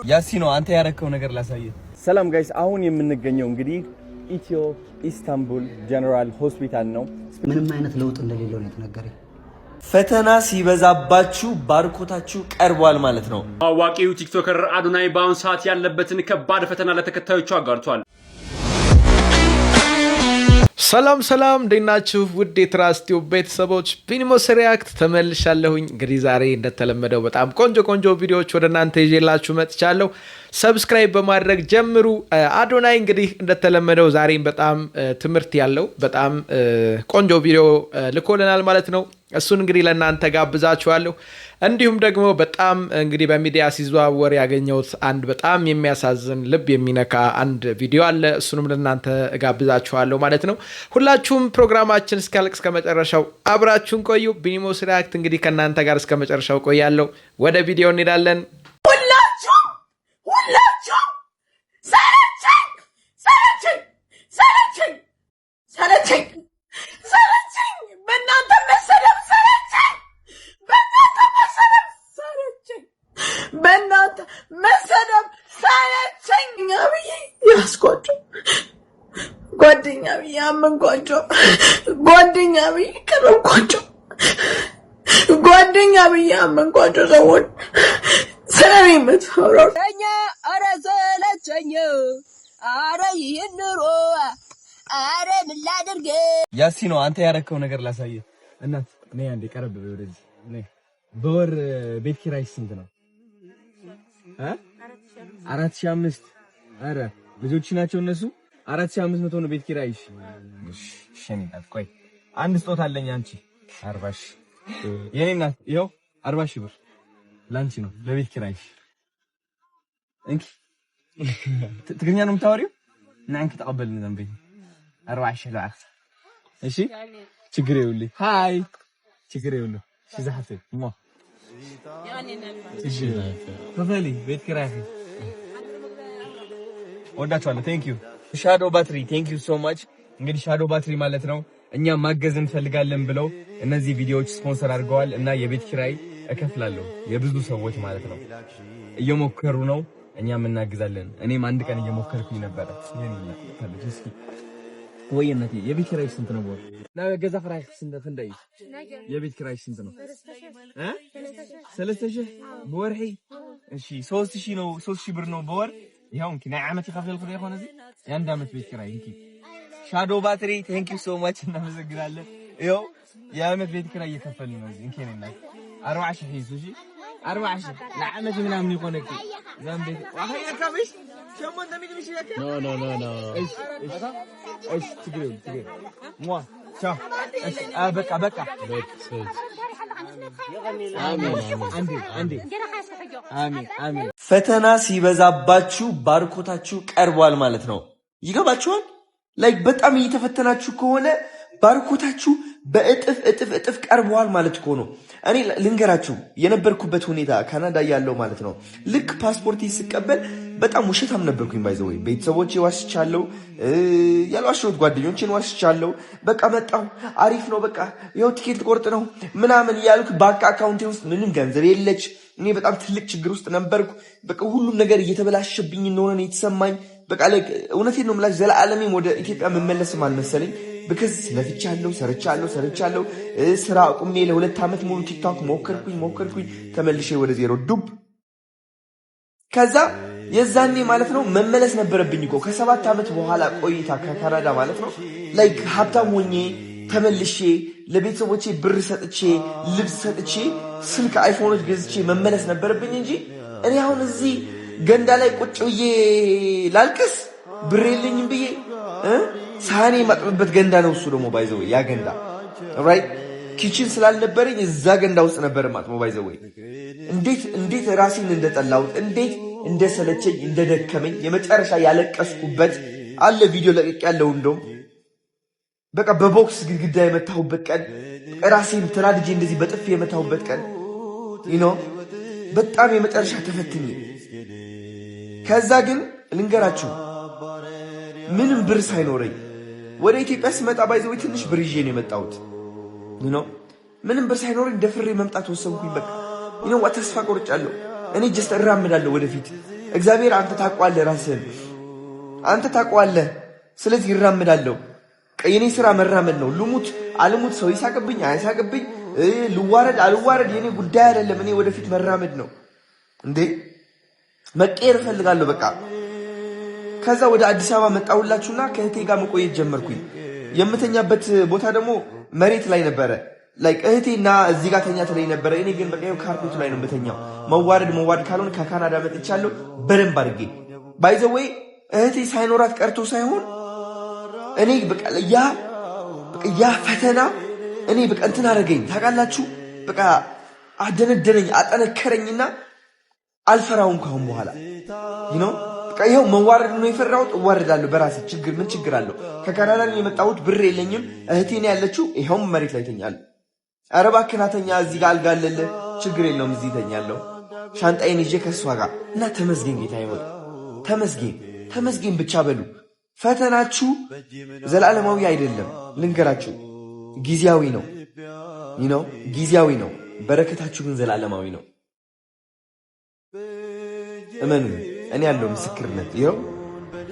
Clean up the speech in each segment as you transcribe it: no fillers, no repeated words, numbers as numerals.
ያሲኖ አንተ ያረከው ነገር ላሳየ። ሰላም ጋይስ፣ አሁን የምንገኘው እንግዲህ ኢትዮ ኢስታንቡል ጀነራል ሆስፒታል ነው። ምንም አይነት ለውጥ እንደሌለው ነው የተነገረኝ። ፈተና ሲበዛባችሁ ባርኮታችሁ ቀርቧል ማለት ነው። ታዋቂው ቲክቶከር አዶናይ በአሁን ሰዓት ያለበትን ከባድ ፈተና ለተከታዮቹ አጋርቷል። ሰላም ሰላም እንደናችሁ ውድ የትራስ ቲዩብ ቤተሰቦች ቢኒሞስ ሪያክት ተመልሻለሁኝ። እንግዲህ ዛሬ እንደተለመደው በጣም ቆንጆ ቪዲዮዎች ወደ እናንተ ይዤላችሁ መጥቻለሁ። ሰብስክራይብ በማድረግ ጀምሩ። አዶናይ እንግዲህ እንደተለመደው ዛሬም በጣም ትምህርት ያለው በጣም ቆንጆ ቪዲዮ ልኮልናል ማለት ነው። እሱን እንግዲህ ለእናንተ ጋብዛችኋለሁ። እንዲሁም ደግሞ በጣም እንግዲህ በሚዲያ ሲዘዋወር ያገኘሁት አንድ በጣም የሚያሳዝን ልብ የሚነካ አንድ ቪዲዮ አለ። እሱንም ለእናንተ ጋብዛችኋለሁ ማለት ነው። ሁላችሁም ፕሮግራማችን እስኪያልቅ እስከ መጨረሻው አብራችሁን ቆዩ። ቢኒሞስ ሪያክት እንግዲህ ከእናንተ ጋር እስከ መጨረሻው ቆያለሁ። ወደ ቪዲዮ እንሄዳለን። ሁላችሁም ሰለቸኝ በእናንተ መሰደብ ሰለቸኝ፣ በእናንተ መሰደብ ሰለቸኝ። ብዬ ያስቆጭው ጓደኛ ብዬ አመንኳቸው፣ ጓደኛ ብዬ ቀረብኳቸው፣ ጓደኛ ብዬ አመንኳቸው ሰዎች ስለኔ የምታወራው ኧረ ሰለቸኝ፣ ኧረ ይህን ኑሮ አረ ምን ላድርግ? ያሲኖ አንተ ያረከው ነገር ላሳየ። እናት ነይ አንዴ ቀረብ በይ ወደዚህ ነይ። በወር ቤት ኪራይ ስንት ነው? 4500። አረ ልጆች ናቸው እነሱ። 4500 ነው ቤት ኪራይ። እሺ እናት ቆይ አንድ ስጦታ አለኝ አንቺ 40 ሺህ የኔ እናት ይኸው 40 ሺህ ብር ላንቺ ነው ለቤት ኪራይ። እንኪ ትግርኛ ነው የምታወሪው? ናንኪ ተቀበልን ዘንበይ 40 ሺህ ለአክስ። እሺ ችግር ይኸውልህ። ሃይ ችግር ይኸውልህ ሲዛሐት ሞ እሺ ተፈሊ ቤት ኪራይ ወዳችኋለሁ። ቴንክ ዩ ሻዶ ባትሪ ቴንክ ዩ ሶ ማች። እንግዲህ ሻዶ ባትሪ ማለት ነው እኛ ማገዝ እንፈልጋለን ብለው እነዚህ ቪዲዮዎች ስፖንሰር አድርገዋል እና የቤት ኪራይ እከፍላለሁ የብዙ ሰዎች ማለት ነው። እየሞከሩ ነው፣ እኛም እናግዛለን። እኔም አንድ ቀን እየሞከርኩኝ ነበር። ወይ እናቴ የቤት ኪራይ ስንት ነው? ወር ለገዛ ፍራሽ ስንት ፍንዳይ? የቤት ኪራይ ስንት ነው? 3000 በወርሂ። እሺ 3000 ነው፣ 3000 ብር ነው በወር። ይሄው እንኪ ናይ ዓመት ይከፈልኩ ነው የሆነ እዚህ የአንድ ዓመት ቤት ኪራይ። እንኪ ሻዶ ባትሪ ቴንክ ዩ ሶ ማች እናመሰግናለን። ይሄው የዓመት ቤት ኪራይ እየከፈልን ነው እዚህ። እንኪ ነና 40 ሺህ ይዙ። እሺ 40 ሺህ ለዓመት ምናምን ይቆነክ ዘንቤት ዋኸይ ከብሽ ሸሞን እንደሚልሽ ይለከ ኖ እሺ ችግር ሟ ቻው። እሺ በቃ አሜን። ፈተና ሲበዛባችሁ ባርኮታችሁ ቀርቧል ማለት ነው። ይገባችኋል? ላይክ በጣም እየተፈተናችሁ ከሆነ ባርኮታችሁ በእጥፍ ቀርቧል ማለት እኮ ነው። እኔ ልንገራችሁ የነበርኩበት ሁኔታ ካናዳ ያለው ማለት ነው። ልክ ፓስፖርት ሲቀበል በጣም ውሸታም ነበርኩኝ። ባይዘው ቤተሰቦቼ ዋሽቻለሁ፣ ያልዋሸሁት ጓደኞቼን ዋሽቻለሁ። በቃ መጣሁ አሪፍ ነው በቃ ይኸው ቲኬት ቆርጥ ነው ምናምን ያልኩ ባንክ አካውንቴ ውስጥ ምንም ገንዘብ የለች። እኔ በጣም ትልቅ ችግር ውስጥ ነበርኩ። በቃ ሁሉም ነገር እየተበላሸብኝ እንደሆነ ነው የተሰማኝ። በቃ like እውነቴን ነው የምላሽ ዘላለሜም ወደ ኢትዮጵያ መመለስም አልመሰለኝ። because ለፍቻለሁ፣ ሰርቻለሁ። ስራ አቁሜ ለ2 ዓመት ሙሉ ቲክቶክ ሞከርኩኝ ተመልሼ ወደ ዜሮ ዱብ። ከዛ የዛኔ ማለት ነው መመለስ ነበረብኝ እኮ ከ7 ዓመት በኋላ ቆይታ ከካናዳ ማለት ነው like ሀብታም ሆኜ ተመልሼ ለቤተሰቦቼ ብር ሰጥቼ ልብስ ሰጥቼ ስልክ አይፎኖች ገዝቼ መመለስ ነበረብኝ እንጂ እኔ አሁን እዚህ ገንዳ ላይ ቁጭ ብዬ ላልቅስ ብር የለኝም ብዬ ሳኔ ማጥበበት ገንዳ ነው እሱ ደግሞ ባይዘው ያ ገንዳ ራይት ኪችን ስላልነበረኝ እዛ ገንዳ ውስጥ ነበር ማጥበው ባይዘው። እንዴት ራሴን እንደጠላሁት እንዴት እንደሰለቸኝ እንደደከመኝ የመጨረሻ ያለቀስኩበት አለ ቪዲዮ ለቅቄ ያለው እንደውም በቃ በቦክስ ግድግዳ የመታሁበት ቀን ራሴን ተናድጄ እንደዚህ በጥፊ የመታሁበት ቀን በጣም የመጨረሻ ተፈትኜ ከዛ ግን ልንገራችሁ ምንም ብር ሳይኖረኝ ወደ ኢትዮጵያ ስመጣ ባይዘው ትንሽ ብር ይዤ ነው የመጣሁት። ምንም ብር ሳይኖረኝ ደፍሬ መምጣት ወሰንኩኝ። በቃ ተስፋ ቆርጫለሁ። እኔ ጀስት እራምዳለሁ ወደፊት። እግዚአብሔር አንተ ታውቀዋለህ፣ ራስህን አንተ ታውቀዋለህ። ስለዚህ እራምዳለሁ። የኔ ስራ መራመድ ነው። ልሙት አልሙት፣ ሰው ይሳቅብኝ አይሳቅብኝ፣ ልዋረድ አልዋረድ የኔ ጉዳይ አይደለም። እኔ ወደፊት መራመድ ነው እንዴ። መቀየር እፈልጋለሁ በቃ። ከዛ ወደ አዲስ አበባ መጣሁላችሁና ከእህቴ ጋር መቆየት ጀመርኩኝ። የምተኛበት ቦታ ደግሞ መሬት ላይ ነበረ። ላይክ እህቴና እዚህ ጋር ተኛ ትለኝ ነበረ። እኔ ግን በቃ ካርፔቱ ላይ ነው የምተኛው። መዋረድ ካልሆነ ከካናዳ መጥቻለሁ በደንብ አድርጌ። ባይ ዘ ዌይ እህቴ ሳይኖራት ቀርቶ ሳይሆን እኔ በቃ ያ ፈተና እኔ በቃ እንትን አደረገኝ ታውቃላችሁ። በቃ አደነደነኝ፣ አጠነከረኝና አልፈራውም ካሁን በኋላ ነው። በቃ ይኸው መዋረድ ነው የፈራሁት። እዋረዳለሁ በራሴ ችግር ምን ችግር አለው? ከካናዳ የመጣሁት ብር የለኝም። እህቴ ነው ያለችው። ይኸውም መሬት ላይ ተኛለሁ። ኧረ እባክህ ና ተኛ፣ እዚህ ጋር አልጋ አለልህ፣ ችግር የለውም እዚህ ተኛለሁ። ሻንጣዬን ይዤ ከእሷ ጋር እና ተመስገን ጌታ ይወጥ ተመስገን ብቻ በሉ። ፈተናችሁ ዘላለማዊ አይደለም ልንገራችሁ፣ ጊዜያዊ ነው። ጊዜያዊ ነው። በረከታችሁ ግን ዘላለማዊ ነው። እመኑ። እኔ ያለው ምስክርነት ይኸው።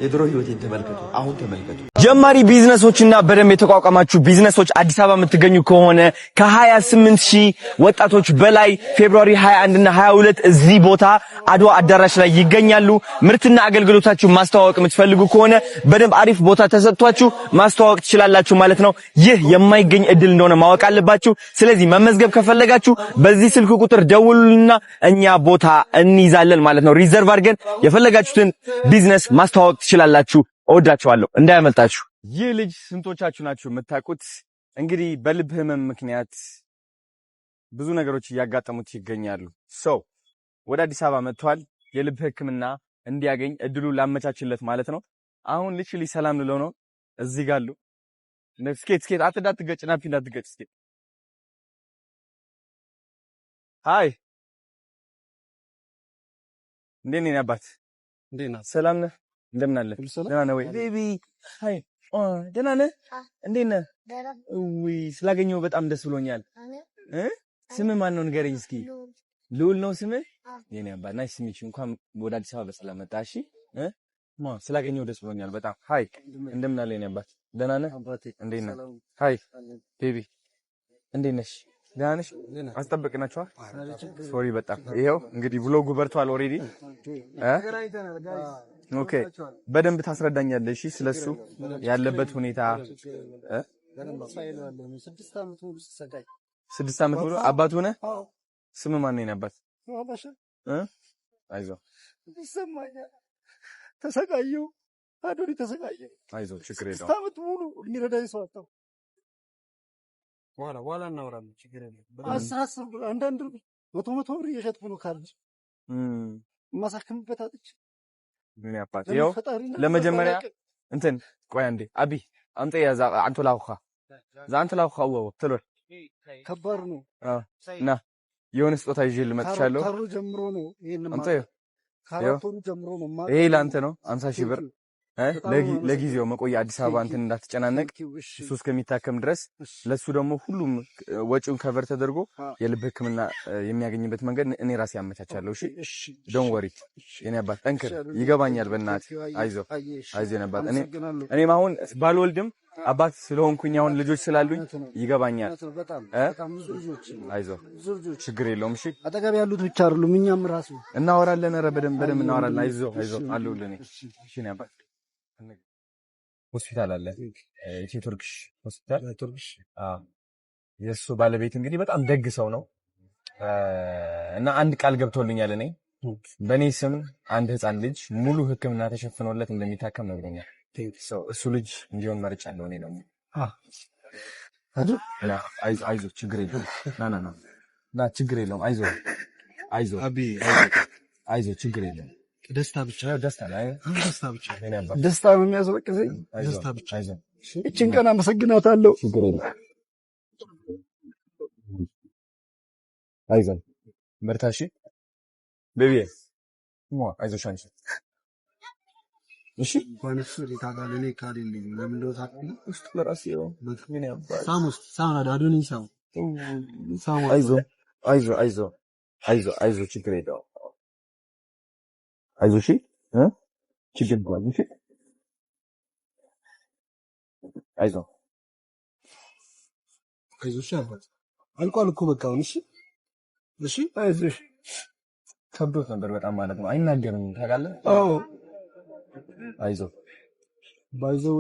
የድሮ ህይወቴን ተመልከቱ፣ አሁን ተመልከቱ። ጀማሪ ቢዝነሶችና በደንብ የተቋቋማችሁ ቢዝነሶች አዲስ አበባ የምትገኙ ከሆነ ከ28000 ወጣቶች በላይ ፌብሩዋሪ 21 እና 22 እዚህ ቦታ አድዋ አዳራሽ ላይ ይገኛሉ። ምርትና አገልግሎታችሁ ማስተዋወቅ የምትፈልጉ ከሆነ በደንብ አሪፍ ቦታ ተሰጥቷችሁ ማስተዋወቅ ትችላላችሁ ማለት ነው። ይህ የማይገኝ እድል እንደሆነ ማወቅ አለባችሁ። ስለዚህ መመዝገብ ከፈለጋችሁ በዚህ ስልክ ቁጥር ደውሉና እኛ ቦታ እንይዛለን ማለት ነው። ሪዘርቭ አድርገን የፈለጋችሁትን ቢዝነስ ማስተዋወቅ ትችላላችሁ። እወዳችኋለሁ፣ እንዳያመልጣችሁ። ይህ ልጅ ስንቶቻችሁ ናችሁ የምታውቁት? እንግዲህ በልብ ህመም ምክንያት ብዙ ነገሮች እያጋጠሙት ይገኛሉ። ወደ አዲስ አበባ መጥቷል። የልብ ሕክምና እንዲያገኝ እድሉ ላመቻችለት ማለት ነው። አሁን ልጅ ሰላም ልለው ነው። እዚህ ጋር አሉ። ስኬት አትዳትገጭ፣ ናፒ እንዳትገጭ። ስኬት ሃይ፣ እንዴት ነህ አባት? እንዴት ነህ? ሰላም ነህ? እንደምን አለ? ደህና ነህ ወይ ቤቢ? ሃይ፣ ደህና ነህ? እንዴት ነህ? ውይ ስላገኘሁ በጣም ደስ ብሎኛል። ስምህ ማን ነው ንገረኝ እስኪ። ልዑል ነው ስምህ? የኔ አባት ናይስ ሚች። እንኳን ወደ አዲስ አበባ በሰላም መጣ። እሺ ስላገኘሁ ደስ ብሎኛል በጣም። ሃይ፣ እንደምን አለ የኔ አባት? ደህና ነህ? እንዴት ነህ? ሃይ ቤቢ፣ እንዴት ነሽ? ደህና ነሽ? አስጠበቅናችኋል። ሶሪ በጣም ይሄው እንግዲህ ብሎጉ በርቷል ኦሬዲ። ኦኬ በደንብ ታስረዳኛለሽ ስለሱ ያለበት ሁኔታ። 6 ዓመት ሙሉ አባቱ ነህ? ስም ማን ነው አባት? አይዞህ ተሰቃየሁ። አዶሪ ተሰቃየሁ። አይዞህ ችግር የለውም። 6 ዓመት ሙሉ የሚረዳኝ ሰው አጣሁ። በኋላ እናወራለን። ችግር የለም። አሳስብ አንዳንድ መቶ ብር እየሸጥኩ ነው ካርድ ማሳከምበት አጥቼ ምን ያባል ይኸው ለመጀመሪያ እንትን ቆይ አንዴ አቢ አንተ ያዛ አንተ ላውኻ ዛንተ ላውኻ ወው ትሎር ከባድ ነው እና የሆነ ስጦታ ይዤ ልመጥቻለሁ። ካሩ ጀምሮ ነው ይሄን ማለት ካራቶኑ ጀምሮ ነው ማለት ይሄ ላንተ ነው 50,000 ብር ለጊዜው መቆያ አዲስ አበባ እንትን እንዳትጨናነቅ እሱ እስከሚታከም ድረስ ለሱ ደግሞ ሁሉም ወጪውን ከቨር ተደርጎ የልብ ሕክምና የሚያገኝበት መንገድ እኔ ራሴ ያመቻቻለሁ። እሺ ዶንት ወሪ የኔ አባት ጠንክር። ይገባኛል በእናትህ አይዞህ ነበር። እኔም አሁን ባልወልድም አባት ስለሆንኩኝ አሁን ልጆች ስላሉኝ ይገባኛል። አይዞህ ችግር የለውም። እሺ አጠገብ ያሉት ብቻ አይደሉም እኛም ራሱ እናወራለን። ኧረ በደንብ እናወራለን። አይዞህ አለሁልህ እኔ። እሺ የኔ አባት ሆስፒታል አለ ኢትዮ ቱርክሽ ሆስፒታል ቱርክሽ። የሱ ባለቤት እንግዲህ በጣም ደግ ሰው ነው እና አንድ ቃል ገብቶልኛል። እኔ በእኔ ስም አንድ ህፃን ልጅ ሙሉ ሕክምና ተሸፍኖለት እንደሚታከም ነግሮኛል። እሱ ልጅ እንዲሆን መርጫለሁ። እኔ ደግሞ አይዞህ ችግር የለውም። ና ችግር የለውም። አይዞህ ችግር የለውም። ደስታ ብቻ ደስታ ነው የሚያስለቅሰኝ። ደስታ ብቻ እቺን ቀን አመሰግናታለሁ። ችግር የለም። አይዞህ በርታ። እሺ ቤቢ አይዞሽ አንቺ እሺ ባንሱ ሊታጋለኔ ካሊልኝ ለምን ነው ታውቃለህ? ውስጥ ለራሴ ነው ምን ያባል ሳሙና ዳዶኒ ሳሙ አይዞህ ችግር የለውም። አይዞሽ ችግር የለም እሺ አይዞሽ አባት አልቋል እኮ በቃ አሁን እሺ አይዞሽ ከብዶት ነበር በጣም ማለት ነው አይናገርም ታውቃለህ አዎ አይዞህ ባይዘው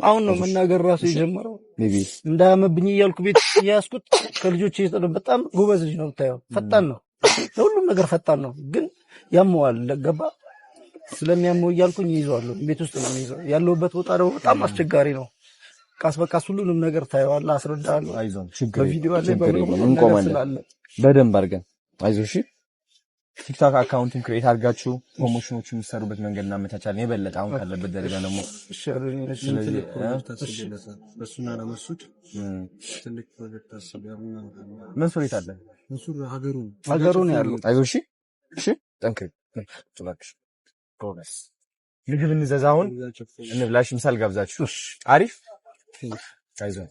አሁን ነው መናገር ራሱ የጀመረው እንዳያመብኝ እያልኩ ቤት ያስኩት ከልጆች በጣም ጎበዝ ልጅ ነው ታየው ፈጣን ነው ለሁሉም ነገር ፈጣን ነው ግን ያመዋል ለገባ ስለሚያመው እያልኩኝ ይይዛለሁ ቤት ውስጥ ነው ይይዛው ያለውበት ቦታ ነው በጣም አስቸጋሪ ነው ቃስ በቃስ ሁሉንም ነገር ታየዋለህ አስረዳለሁ አይዞን ችግር በቪዲዮ አለ እንቆማለን በደንብ አድርገን አይዞሽ ቲክቶክ አካውንቱን ክሬት አድርጋችሁ ፕሮሞሽኖችን የምትሰሩበት መንገድ እናመቻቻለን የበለጠ አሁን ካለበት ደረጃ ደግሞ ስለዚህ በሱና ለመስሱት ትልቅ ፕሮጀክት አስበያለሁ መንሱር የት አለ መንሱር ሀገሩን ያለው አይዞሽ እሺ ጠንክር ጥላክሽ ፕሮግረስ ምግብ እንዘዛውን እንብላሽ ምሳል ጋብዛችሁ አሪፍ አይዞን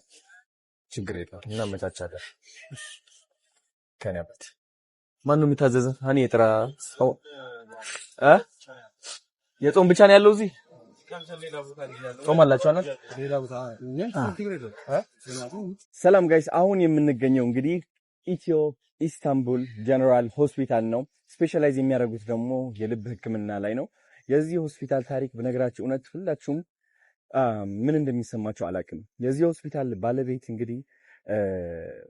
ችግር የለም እናመቻቻለን ከነበት ማነው የሚታዘዘ እኔ የጥራ ሰው የጾም ብቻ ነው ያለው እዚህ ጾም አላችሁ አይደል ሌላ ቦታ ሰላም ጋይስ አሁን የምንገኘው እንግዲህ ኢትዮ ኢስታንቡል ጀነራል ሆስፒታል ነው ስፔሻላይዝ የሚያደርጉት ደግሞ የልብ ህክምና ላይ ነው የዚህ ሆስፒታል ታሪክ በነገራችሁ እውነት ሁላችሁም ምን እንደሚሰማችሁ አላውቅም የዚህ ሆስፒታል ባለቤት እንግዲህ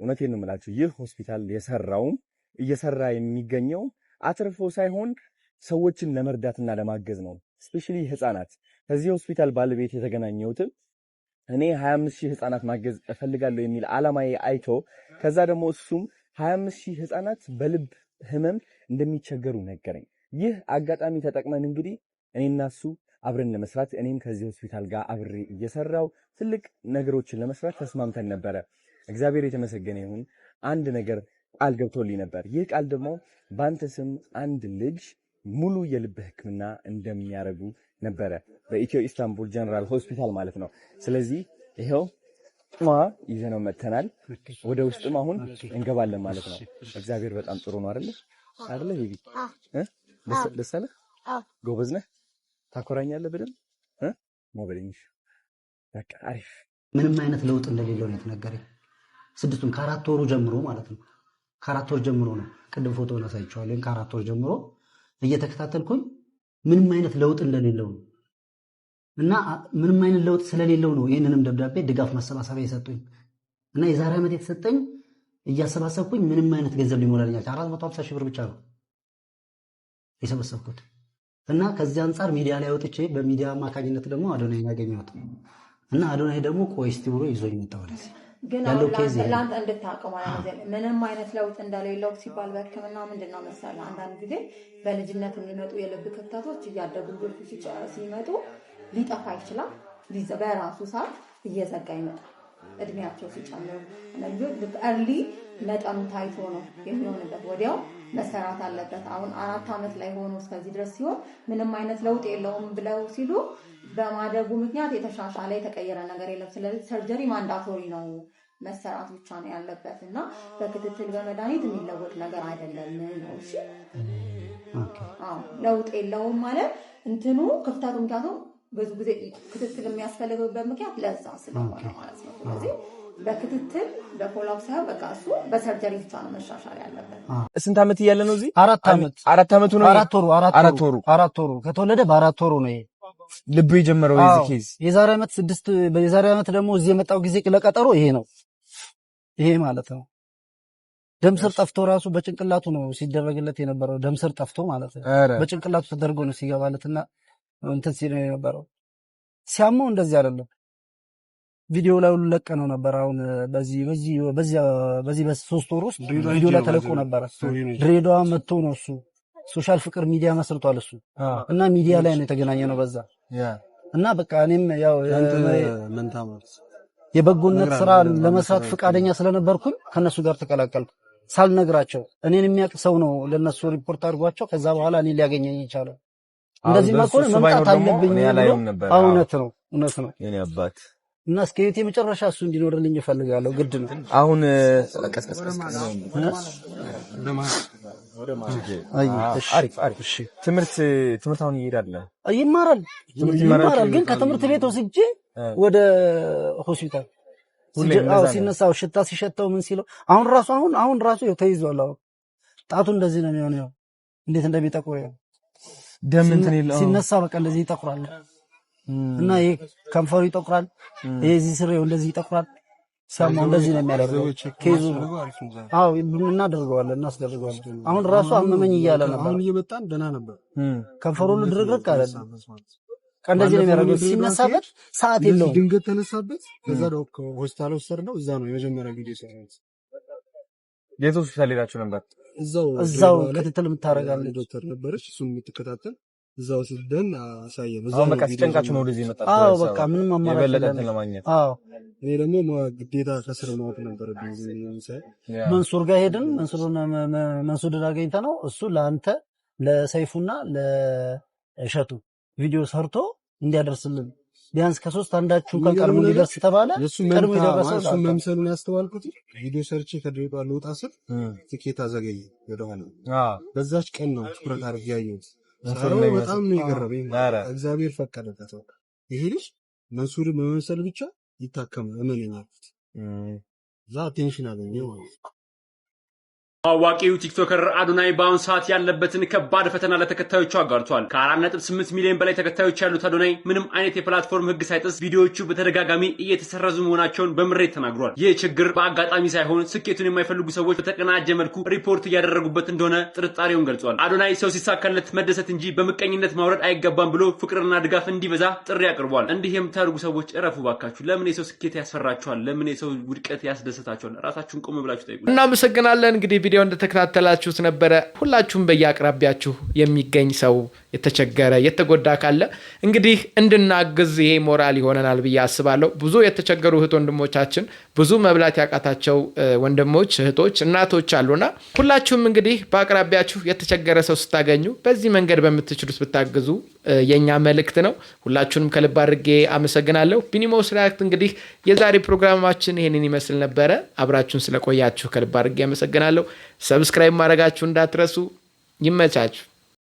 እውነቴን ነው የምላችሁ ይህ ሆስፒታል የሰራውም እየሰራ የሚገኘው አትርፎ ሳይሆን ሰዎችን ለመርዳትና ለማገዝ ነው ስፔሻሊ ህፃናት ከዚህ ሆስፒታል ባለቤት የተገናኘሁት እኔ 25000 ህፃናት ማገዝ እፈልጋለሁ የሚል አላማዬ አይቶ ከዛ ደግሞ እሱም 25000 ህፃናት በልብ ህመም እንደሚቸገሩ ነገረኝ ይህ አጋጣሚ ተጠቅመን እንግዲህ እኔና እሱ አብረን ለመስራት እኔም ከዚህ ሆስፒታል ጋር አብሬ እየሰራው ትልቅ ነገሮችን ለመስራት ተስማምተን ነበር እግዚአብሔር የተመሰገነ ይሁን አንድ ነገር ቃል ገብቶልኝ ነበር ይህ ቃል ደግሞ ባንተ ስም አንድ ልጅ ሙሉ የልብ ህክምና እንደሚያደርጉ ነበር በኢትዮ ኢስታንቡል ጀነራል ሆስፒታል ማለት ነው ስለዚህ ይሄው ይዘነው መተናል ወደ ውስጥም አሁን እንገባለን ማለት ነው እግዚአብሔር በጣም ጥሩ ነው አይደለ ቤቢ ደሰለ ጎበዝ ነህ ታኮራኛለህ በደንብ ሞበልኝሽ በቃ አሪፍ ምንም አይነት ለውጥ እንደሌለው ነው የተነገረኝ ስድስቱን ከአራት ወሩ ጀምሮ ማለት ነው ከአራት ወር ጀምሮ ነው ቅድም ፎቶውን አሳይቼዋለሁ ከአራት ወር ጀምሮ እየተከታተልኩኝ ምንም አይነት ለውጥ እንደሌለው ነው እና ምንም አይነት ለውጥ ስለሌለው ነው ይሄንንም ደብዳቤ ድጋፍ ማሰባሰቢያ የሰጡኝ እና የዛሬ ዓመት የተሰጠኝ እያሰባሰብኩኝ ምንም አይነት ገንዘብ ሊሞላልኝ 450 ሺህ ብር ብቻ ነው የሰበሰብኩት እና ከዚህ አንፃር ሚዲያ ላይ ወጥቼ በሚዲያ አማካኝነት ደግሞ አዶናይ ያገኘሁት እና አዶናይ ደግሞ ቆይ እስቲ ብሎ ይዞኝ መጣ ወደዚህ ግን ለአንተ እንድታውቀው ማለት ነው ምንም አይነት ለውጥ እንደሌለው ሲባል በህክምና ምንድነው መሰለህ አንዳንድ ጊዜ በልጅነት የሚመጡ የልብ ክፍተቶች እያደጉ ልጆች ሲመጡ ሊጠፋ ይችላል በራሱ ሰዓት እየዘጋ ይመጣል እድሜያቸው ሲጨምር ልክ እርሊ መጠኑ ታይቶ ነው የሚሆንበት ወዲያው መሰራት አለበት አሁን 4 ዓመት ላይ ሆኖ እስከዚህ ድረስ ሲሆን ምንም አይነት ለውጥ የለውም ብለው ሲሉ በማደጉ ምክንያት የተሻሻለ የተቀየረ ነገር የለም ስለዚህ ሰርጀሪ ማንዳቶሪ ነው መሰራት ብቻ ነው ያለበት እና በክትትል በመድኃኒት የሚለወጥ ነገር አይደለም ነው እሺ ለውጥ የለውም ማለት እንትኑ ክፍተቱ ምክንያቱም ብዙ ጊዜ ክትትል የሚያስፈልግበት ምክንያት ለዛ ስለሆነ ማለት ነው ስለዚህ በክትትል በፎሎአፕ ሳይሆን በቃ እሱ በሰርጀሪ ብቻ ነው መሻሻል ያለበት ስንት ዓመት እያለ ነው እዚህ 4 ዓመቱ ነው 4 ወሩ ከተወለደ በ4 ወሩ ነው ልቡ የጀመረው የዚህ ኬዝ የዛሬ ዓመት ደግሞ እዚህ የመጣው ጊዜ ለቀጠሮ ይሄ ማለት ነው ደም ስር ጠፍቶ ራሱ በጭንቅላቱ ነው ሲደረግለት የነበረው ደም ስር ጠፍቶ ማለት ነው በጭንቅላቱ ተደርጎ ነው ሲገባለትና እንትን ሲል የነበረው ሲያመው እንደዚህ አይደለም ቪዲዮ ላይ ሁሉ ለቀነው ነበር አሁን በዚህ በ3 ወር ውስጥ ቪዲዮ ላይ ተለቆ ነበር ድሬዳዋ መጥቶ ነው እሱ ሶሻል ፍቅር ሚዲያ መስርቷል እሱ እና ሚዲያ ላይ ነው የተገናኘነው በዛ እና በቃ እኔም ያው የበጎነት ስራ ለመስራት ፍቃደኛ ስለነበርኩኝ ከነሱ ጋር ተቀላቀልኩ ሳልነግራቸው እኔን የሚያውቅ ሰው ነው ለነሱ ሪፖርት አድርጓቸው ከዛ በኋላ እኔ ሊያገኘኝ ይቻላል እንደዚህ ማቆነ መምጣት አለብኝ እውነት ነው የኔ አባት እና እስከ ህይወቴ መጨረሻ እሱ እንዲኖርልኝ እፈልጋለሁ ግድ ነው አሁን አሪፍ አሪፍ። እሺ ትምህርት አሁን ይሄዳል ይማራል ግን ከትምህርት ቤት ወስጄ ወደ ሆስፒታል ሲነሳው ሽታ ሲሸተው ምን ሲለው አሁን ራሱ ተይዟል። ጣቱ እንደዚህ ነው የሚሆነው። እንዴት እንደሚጠቁር ደም እንትን ይለው ሲነሳ በቃ እንደዚህ ይጠቁራል እና ይሄ ከንፈሩ ይጠቁራል። ይሄ እዚህ ስሬው እንደዚህ ይጠቁራል። ሰማው እንደዚህ ነው የሚያደርገው ኬዙ። እናስደርገዋለን። አሁን ራሱ አመመኝ እያለ ነበር። አሁን እየመጣን ደህና ነበር። ከንፈሩ ሁሉ ድርግርግ አለ። እንደዚህ ነው የሚያደርገው። ሲነሳበት ሰዓት የለውም። ድንገት ተነሳበት። ከዛ ነው ሆስፒታል ወሰድነው። እዛ ነው የመጀመሪያ ቪዲዮ ሰራሁት። የት ሆስፒታል ሄዳችሁ ነበር? እዛው ክትትል የምታረጋለች ዶክተር ነበረች፣ እሱን የምትከታተል እዛው ስደን አሳየ። አሁን በቃ ሲጨንቃችሁ ነው ወደዚህ መጣችሁ? አዎ በቃ ምንም አማራጭ የለም ለማግኘት። አዎ እኔ ደግሞ ግዴታ ከስር ማወቅ ነበረብኝ። መንሱር ጋር ሄድን። መንሱርን አገኝተነው እሱ ለአንተ ለሰይፉና ለእሸቱ ቪዲዮ ሰርቶ እንዲያደርስልን ቢያንስ ከሶስት አንዳችሁ እንኳን ቀድሞ ሊደርስ ተባለ። ቀድሞ ይደርሳል። እሱ መምሰሉን ያስተዋልኩት ቪዲዮ ሰርቼ ከድሬዳዋ ልወጣ ስል ትኬት አዘገየ ወደኋላ። በዛች ቀን ነው ትኩረት አድርጌ ያየሁት። በጣም ነው የገረመኝ። እግዚአብሔር ፈቀደለት። ይሄ ልጅ መንሱር በመምሰል ብቻ ይታከማል እመነኛል። እዛ ቴንሽን አገኘ ማለት ነው። ታዋቂው ቲክቶከር አዶናይ በአሁን ሰዓት ያለበትን ከባድ ፈተና ለተከታዮቹ አጋርቷል። ከ4.8 ሚሊዮን በላይ ተከታዮች ያሉት አዶናይ ምንም አይነት የፕላትፎርም ሕግ ሳይጥስ ቪዲዮዎቹ በተደጋጋሚ እየተሰረዙ መሆናቸውን በምሬት ተናግሯል። ይህ ችግር በአጋጣሚ ሳይሆን ስኬቱን የማይፈልጉ ሰዎች በተቀናጀ መልኩ ሪፖርት እያደረጉበት እንደሆነ ጥርጣሬውን ገልጿል። አዶናይ ሰው ሲሳካለት መደሰት እንጂ በምቀኝነት ማውረድ አይገባም ብሎ ፍቅርና ድጋፍ እንዲበዛ ጥሪ አቅርቧል። እንዲህ የምታደርጉ ሰዎች እረፉ ባካችሁ። ለምን የሰው ስኬት ያስፈራችኋል? ለምን የሰው ውድቀት ያስደስታችኋል? ራሳችሁን ቆም ብላችሁ ጠይቁ። እናመሰግናለን። እንግዲህ ቪዲዮ እንደተከታተላችሁት ነበረ። ሁላችሁም በየአቅራቢያችሁ የሚገኝ ሰው የተቸገረ የተጎዳ ካለ እንግዲህ እንድናግዝ ይሄ ሞራል ይሆነናል ብዬ አስባለሁ። ብዙ የተቸገሩ እህት ወንድሞቻችን፣ ብዙ መብላት ያቃታቸው ወንድሞች፣ እህቶች፣ እናቶች አሉና ሁላችሁም እንግዲህ በአቅራቢያችሁ የተቸገረ ሰው ስታገኙ በዚህ መንገድ በምትችሉት ብታግዙ የኛ መልእክት ነው። ሁላችሁንም ከልብ አድርጌ አመሰግናለሁ። ቢኒሞስ ሪያክት እንግዲህ የዛሬ ፕሮግራማችን ይሄንን ይመስል ነበረ። አብራችሁን ስለቆያችሁ ከልብ አድርጌ አመሰግናለሁ። ሰብስክራይብ ማድረጋችሁ እንዳትረሱ። ይመቻችሁ።